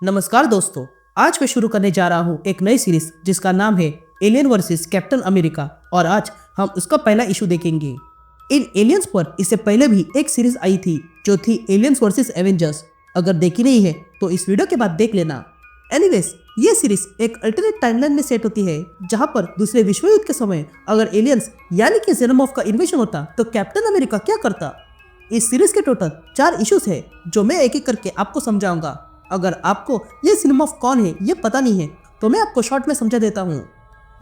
नमस्कार दोस्तों। आज मैं शुरू करने जा रहा हूँ एक नई सीरीज जिसका नाम है एलियन वर्सेस कैप्टन अमेरिका। और आज हम उसका पहला इशू देखेंगे। इन एलियंस पर इससे पहले भी एक सीरीज आई थी जो थी एलियंस वर्सेस एवेंजर्स। अगर देखी नहीं है तो इस वीडियो के बाद देख लेना। एनीवेज, ये सीरीज एक अल्टरनेट टाइमलाइन में सेट होती है जहाँ पर दूसरे विश्व युद्ध के समय अगर एलियंस यानी कि जेनोमॉर्फ का इन्वेशन होता तो कैप्टन अमेरिका क्या करता। इस सीरीज के टोटल 4 इश्यूज है जो मैं एक एक करके आपको समझाऊंगा। अगर आपको ये सिनेमॉर्फ कौन है ये पता नहीं है तो मैं आपको शॉर्ट में समझा देता हूँ।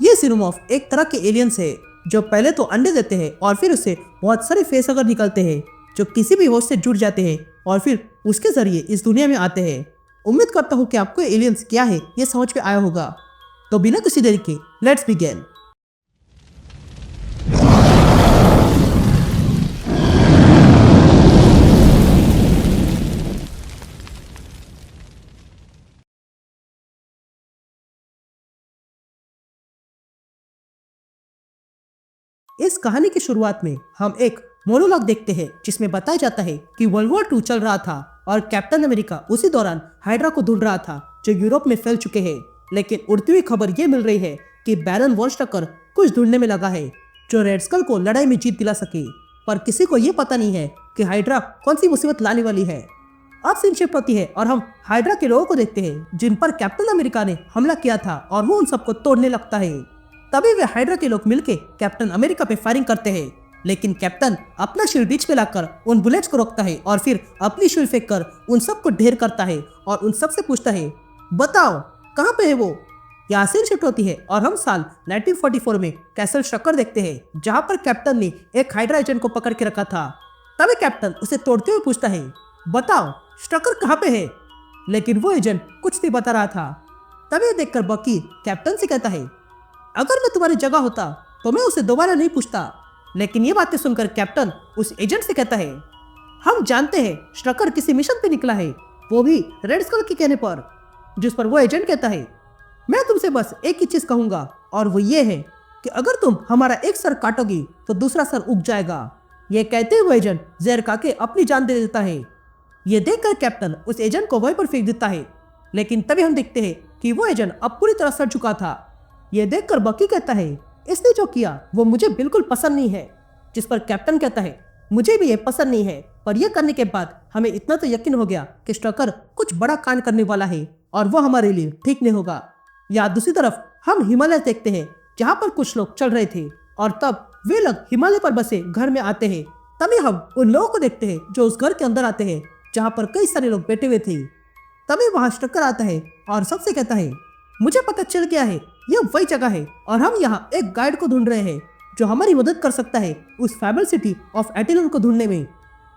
ये सिनेमॉर्फ एक तरह के एलियंस है जो पहले तो अंडे देते हैं और फिर उससे बहुत सारे फेस अगर निकलते हैं जो किसी भी होस्ट से जुड़ जाते हैं और फिर उसके जरिए इस दुनिया में आते हैं। उम्मीद करता हूँ कि आपको एलियंस क्या है ये समझ में आया होगा। तो बिना किसी देरी के लेट्स बिगिन। इस कहानी की शुरुआत में हम एक मोनोलॉग देखते हैं जिसमें बताया जाता है कि वर्ल्ड वॉर 2 चल रहा था और कैप्टन अमेरिका उसी दौरान हाइड्रा को ढूंढ रहा था जो यूरोप में फैल चुके हैं। लेकिन उड़ती हुई खबर ये मिल रही है कि बैरन वॉन स्टकर कुछ ढूंढने में लगा है जो रेड स्कल को लड़ाई में जीत दिला सके। पर किसी को ये पता नहीं है कि हाइड्रा कौन सी मुसीबत लाने वाली है। अब सीन शिफ्ट होती है और हम हाइड्रा के लोगों को देखते हैं जिन पर कैप्टन अमेरिका ने हमला किया था और वो उन सबको तोड़ने लगता है। तभी वे हाइड्रा के लोग मिलके कैप्टन अमेरिका पे फायरिंग करते हैं, लेकिन कैप्टन अपना शील्ड बीच में लाकर उन बुलेट्स को रोकता है और फिर अपनी शील्ड फेंक कर उन सबको ढेर करता है और उन सबसे पूछता है, बताओ कहाँ पे है वो। यहाँ सीन शिफ्ट होती है और हम साल 1944 में कैसल स्ट्रकर देखते हैं जहाँ पर कैप्टन ने एक हाइड्रा एजेंट को पकड़ के रखा था। तभी कैप्टन उसे तोड़ते हुए पूछता है, बताओ स्ट्रकर कहाँ पे है। लेकिन वो एजेंट कुछ नहीं बता रहा था। तभी देखकर बकी कैप्टन से कहता है, अगर मैं तुम्हारी जगह होता तो मैं उसे दोबारा नहीं पूछता। लेकिन ये बातें सुनकर कैप्टन उस एजेंट से कहता है, हम जानते हैं स्ट्रकर किसी मिशन पे निकला है, वो भी रेड स्कल के कहने पर। जिस पर वो एजेंट कहता है, मैं तुमसे बस एक ही चीज कहूंगा और वो ये है कि अगर तुम हमारा एक सर काटोगी तो दूसरा सर उग जाएगा। ये कहते हुए एजेंट जहर खा के अपनी जान दे देता है। ये देखकर कैप्टन उस एजेंट को वहीं पर फेंक देता है। लेकिन तभी हम देखते हैं कि वो एजेंट अब पूरी तरह सड़ चुका था। ये देखकर बकी कहता है, इसने जो किया वो मुझे बिल्कुल पसंद नहीं है। जिस पर कैप्टन कहता है, मुझे भी ये पसंद नहीं है, पर यह करने के बाद हमें इतना तो यकीन हो गया कि स्ट्रकर कुछ बड़ा कांड करने वाला है और वो हमारे लिए ठीक नहीं होगा। या दूसरी तरफ हम हिमालय देखते हैं जहाँ पर कुछ लोग चल रहे थे और तब वे लोग हिमालय पर बसे घर में आते हैं। तभी हम उन लोगों को देखते हैं जो उस घर के अंदर आते हैं जहाँ पर कई सारे लोग बैठे हुए थे। तभी वहाँ स्ट्रकर आता है और सबसे कहता है, मुझे पता चल गया है यह वही जगह है और हम यहाँ एक गाइड को ढूंढ रहे हैं जो हमारी मदद कर सकता है उस फैबल सिटी ऑफ एटिलन को ढूंढने में।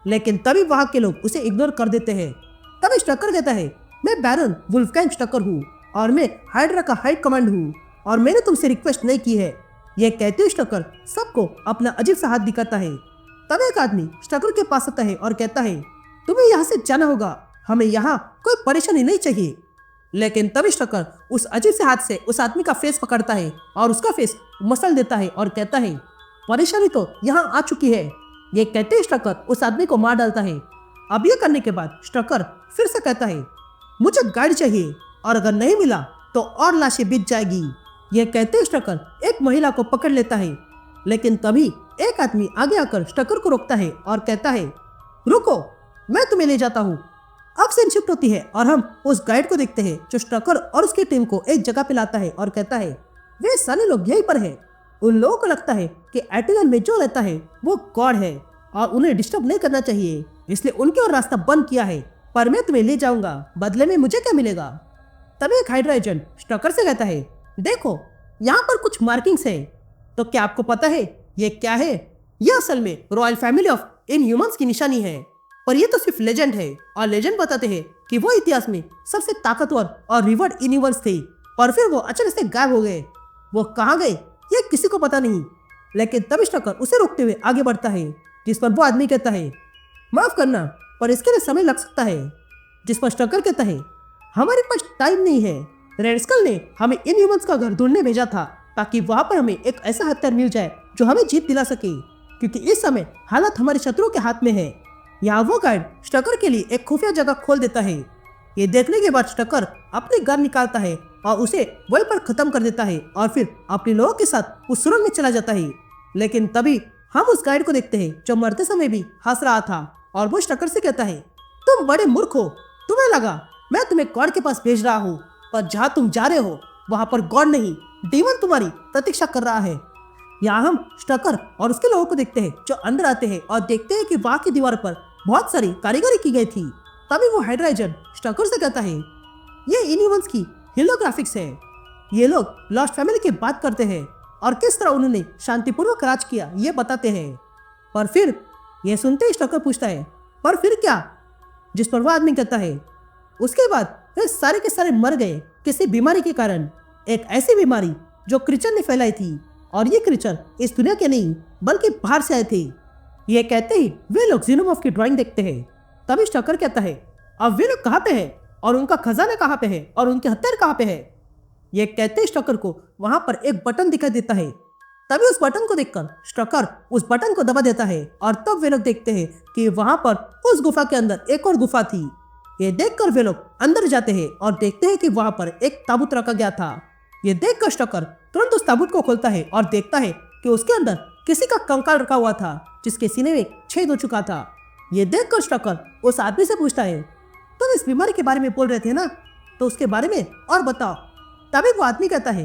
लेकिन तभी वहाँ के लोग उसे इग्नोर कर देते हैं। तभी स्ट्रकर कहता है, मैं बैरन वुल्फगैंग स्ट्रकर हूँ और मैं हाइड्रा का हाई कमांड हूँ और मैंने तुमसे रिक्वेस्ट नहीं की है। यह कहते हुए स्ट्रकर सबको अपना अजीब सा हाथ दिखाता है। तब एक आदमी स्ट्रकर के पास आता है और कहता है, तुम्हें यहाँ से जाना होगा, हमें यहाँ कोई परेशानी नहीं चाहिए। लेकिन तभी स्ट्रकर उस अजीब से हाथ से उस आदमी का फेस पकड़ता है और उसका फेस मसल देता है और कहता है, परेशानी तो यहाँ आ चुकी है। ये कहते ही स्ट्रकर उस आदमी को मार डालता है। अब ये करने के बाद स्ट्रकर फिर से कहता है, मुझे गाइड चाहिए और अगर नहीं मिला तो और लाशें बिछ जाएगी। ये कहते ही स्ट्रकर एक महिला को पकड़ लेता है। लेकिन तभी एक आदमी आगे आकर स्ट्रकर को रोकता है और कहता है, रुको, मैं तुम्हें ले जाता हूँ। अब सीन शिफ्ट होती है और हम उस गाइड को देखते हैं जो स्ट्रकर और उसकी टीम को एक जगह पे लाता है और कहता है, वे सारे लोग यहीं पर हैं। उन लोगों को लगता है कि एटिलन में जो रहता है वो गॉड है और उन्हें डिस्टर्ब नहीं करना चाहिए, इसलिए उनके और रास्ता बंद किया है। पर मैं तुम्हें ले जाऊंगा, बदले में मुझे क्या मिलेगा। तभी एक हाइड्रा एजेंट स्ट्रकर से कहता है, देखो यहाँ पर कुछ मार्किंग्स है, तो क्या आपको पता है ये क्या है। यह असल में रॉयल फैमिली ऑफ इनह्यूमंस की निशानी है, पर ये तो सिर्फ लेजेंड है और लेजेंड बताते हैं कि वो इतिहास में सबसे ताकतवर और रिवर्ड इनह्यूमंस थे और फिर वो अचानक से गायब हो गए। वो कहाँ गए ये किसी को पता नहीं। लेकिन तब स्ट्रकर उसे रोकते हुए आगे बढ़ता है। जिस पर वो आदमी कहता है, माफ करना पर इसके लिए समय लग सकता है। जिस पर स्ट्रकर कहता है, हमारे पास टाइम नहीं है। रेड स्कल ने हमें इनह्यूमंस का घर ढूंढने भेजा था ताकि वहां पर हमें एक ऐसा हथियार मिल जाए जो हमें जीत दिला सके, क्योंकि इस समय हालत हमारे शत्रुओं के हाथ में है। यहाँ वो गाइड स्ट्रकर के लिए एक खुफिया जगह खोल देता है ये देखने के बाद स्टकर अपनी गन निकालता है और उसे वहीं पर खत्म कर देता है और फिर अपने लोगों के साथ उस सुरंग में चला जाता है। लेकिन तभी हम उस गाइड को देखते हैं जो मरते समय भी हंस रहा था और वो स्टकर से कहता है, तुम बड़े मूर्ख हो, तुम्हें लगा मैं तुम्हें गॉड के पास भेज रहा हूँ, पर जहाँ तुम जा रहे हो वहाँ पर गॉड नहीं डीमन तुम्हारी प्रतीक्षा कर रहा है। यहाँ हम स्टकर और उसके लोगों को देखते हैं जो अंदर आते हैं और देखते हैं कि वहाँ की दीवार पर बहुत सारी कारीगरी की गई थी। तभी वो हाइड्रा एजेंट स्टकर से कहता है, ये इनह्यूमन्स की हिलोग्राफिक्स है। ये लोग लॉस्ट फैमिली की बात करते हैं और किस तरह उन्होंने शांतिपूर्वक राज किया ये बताते हैं। पर फिर ये सुनते ही स्टकर पूछता है, पर फिर क्या? जिस पर वो आदमी कहता है, उसके बाद वे सारे के सारे मर गए किसी बीमारी के कारण, एक ऐसी बीमारी जो क्रीचर ने फैलाई थी और ये क्रीचर इस दुनिया के नहीं बल्कि बाहर से आए थे। ये कहते ही वे लोग जीनोमॉर्फ की ड्राइंग देखते हैं। तभी स्टकर कहता है, अब वे लोग कहाँ पे हैं और उनका खजाना कहाँ पे है और उनके हथियार कहाँ पे है? ये कहते ही स्टकर को वहां पर एक बटन दिखाई देता है। तभी उस बटन को देखकर स्टकर उस बटन को दबा देता है और तब वे लोग देखते हैं कि वहां पर उस गुफा के अंदर एक और गुफा थी। ये देखकर वे लोग अंदर जाते हैं और देखते हैं कि वहां पर एक ताबूत रखा गया था। ये देखकर स्टकर तुरंत उस ताबूत को खोलता है और देखता है कि उसके अंदर किसी का कंकाल रखा हुआ था जिसके सीने में छेद हो चुका था। ये देखकर स्टकर उस आदमी से पूछता है, तुम इस बीमारी के बारे में बोल रहे थे ना, तो उसके बारे में और बताओ। तभी वो आदमी कहता है,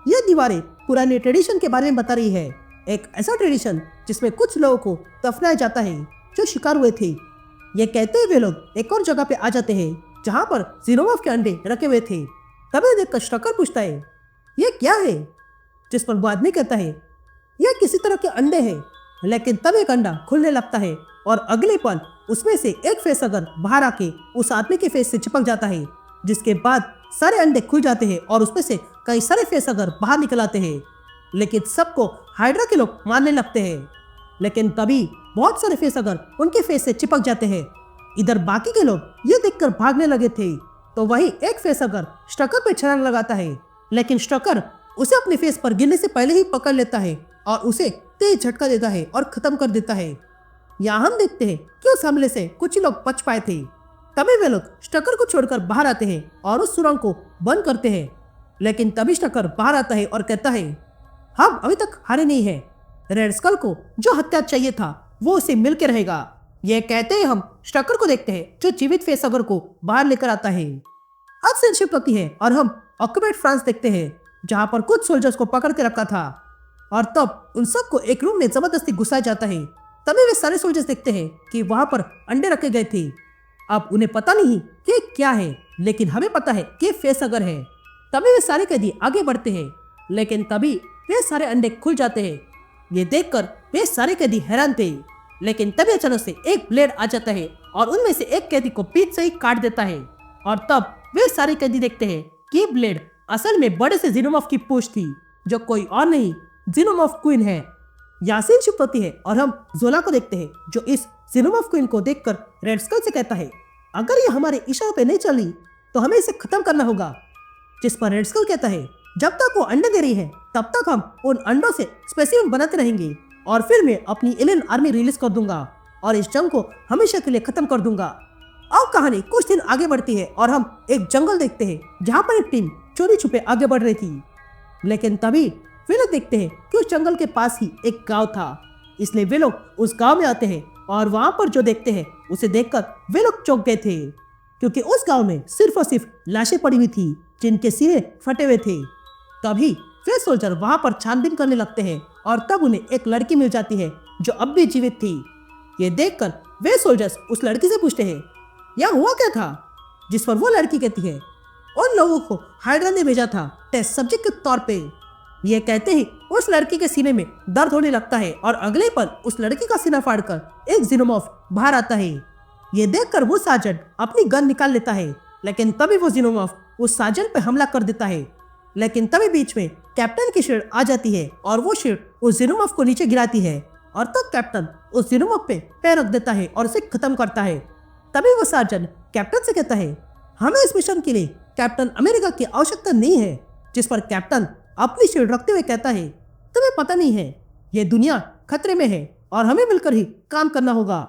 ये दीवारें पुराने ट्रेडिशन के बारे में बता रही है, एक ऐसा ट्रेडिशन जिसमें कुछ लोगों को दफनाया जाता है जो शिकार हुए थे। ये कहते हुए वे लोग एक और जगह पे आ जाते हैं जहाँ पर जीनोमॉर्फ के अंडे रखे हुए थे। तभी देखकर स्टकर पूछता है, ये क्या है? जिस पर वो आदमी कहता है, यह किसी तरह के अंडे हैं। लेकिन तब एक अंडा खुलने लगता है और अगले पल उसमें से एक फेस अगर बाहर आके उस आदमी के फेस से चिपक जाता है, जिसके बाद सारे अंडे खुल जाते हैं और उसमें से कई सारे फेस अगर बाहर निकल आते हैं। लेकिन सबको हाइड्रा के लोग मारने लगते हैं। लेकिन तभी बहुत सारे फेस अगर उनके फेस से चिपक जाते हैं। इधर बाकी के लोग ये देखकर भागने लगे थे तो वही एक फेस अगर स्टकर पे छलांग लगाता है, लेकिन स्टकर उसे अपने फेस पर गिरने से पहले ही पकड़ लेता है और उसे तेज झटका देता है और खत्म कर देता है। यहाँ हम देखते हैं कि उस हमले से कुछ ही लोग बच पाए थे। तभी वे लोग स्टकर को छोड़कर बाहर आते हैं और उस सुरंग को बंद करते हैं। लेकिन तभी स्टकर बाहर आता है और कहता है, हम अभी तक हारे नहीं है। रेड स्कल को जो हथियार चाहिए था वो उसे मिल के रहेगा। ये कहते हैं हम स्टकर को देखते हैं जो जीवित फेस अगर को बाहर लेकर आता है। अब सेंशिप होती है और हम ऑक्यूपाइड फ्रांस देखते हैं जहाँ पर कुछ सोल्जर्स को पकड़ के रखा था और तब उन सबको एक रूम में जबरदस्ती घुसाया जाता है। तभी वे सारे सोल्जर्स देखते हैं कि वहां पर अंडे रखे गए थे। अब उन्हें पता नहीं कि क्या है, लेकिन हमें पता है कि फेस अगर है। तभी वे सारे कैदी आगे बढ़ते हैं, लेकिन तभी वे सारे अंडे खुल जाते हैं। ये देखकर वे सारे कैदी हैरान थे, लेकिन तभी अचानक से एक ब्लेड आ जाता है और उनमें से एक कैदी को पीठ से ही काट देता है। और तब वे सारे कैदी देखते हैं कि ब्लेड असल में बड़े से जीनोमॉर्फ की पूंछ थी जो कोई और नहीं जीनोमॉर्फ क्वीन है। यासीन शिफ्ट होती है और हम जोला को देखते हैं जो इस जीनोमॉर्फ क्वीन को देखकर रेड स्कल से कहता है, अगर ये हमारे इशारों पे नहीं चली तो हमें इसे खत्म करना होगा। जिस पर रेड स्कल कहता है, जब तक वो अंडे दे रही है तब तक हम उन अंडों से स्पेसिमेन बनाते रहेंगे और फिर मैं अपनी एलियन आर्मी रिलीज कर दूंगा और इस जंग को हमेशा के लिए खत्म कर दूंगा। अब कहानी कुछ दिन आगे बढ़ती है और हम एक जंगल देखते हैं जहाँ पर एक टीम चोरी छुपे आगे बढ़ रही थी। लेकिन तभी वे लोग देखते हैं कि उस जंगल के पास ही एक गांव था, इसलिए वे लोग उस गांव में आते हैं और वहां पर जो देखते हैं उसे देखकर वे लोग चौंक गए थे, क्योंकि उस गांव में सिर्फ और सिर्फ लाशें पड़ी हुई थी जिनके सिरे फटे हुए थे। तभी वे सोल्जर वहां पर छानबीन करने लगते हैं और तब उन्हें एक लड़की मिल जाती है जो अब भी जीवित थी। ये देखकर वे सोल्जर्स उस लड़की से पूछते हैं, यह हुआ क्या था? जिस पर वो लड़की कहती है, उन लोगों को हाइड्रा ने भेजा था टेस्ट सब्जेक्ट के तौर पे। ये कहते ही उस लड़की के सीने में दर्द होने लगता है और अगले पल उस लड़की का सीना फाड़कर एक जीनोमॉर्फ बाहर आता है। ये देखकर वो सार्जेंट अपनी गन निकाल लेता है, लेकिन तभी वो जीनोमॉर्फ उस सार्जेंट पे हमला कर देता है। लेकिन तभी बीच में कैप्टन की शील्ड आ जाती है और वो शील्ड उस जीनोमॉर्फ को नीचे गिराती है और तब कैप्टन उस जीनोमॉर्फ पे पैर रख देता है और उसे खत्म करता है। तभी वो सार्जेंट कैप्टन से कहता है, हमें इस मिशन के लिए कैप्टन अमेरिका की आवश्यकता नहीं है। जिस पर कैप्टन अपनी शील्ड रखते हुए कहता है, तुम्हें पता नहीं है, ये दुनिया खतरे में है और हमें मिलकर ही काम करना होगा।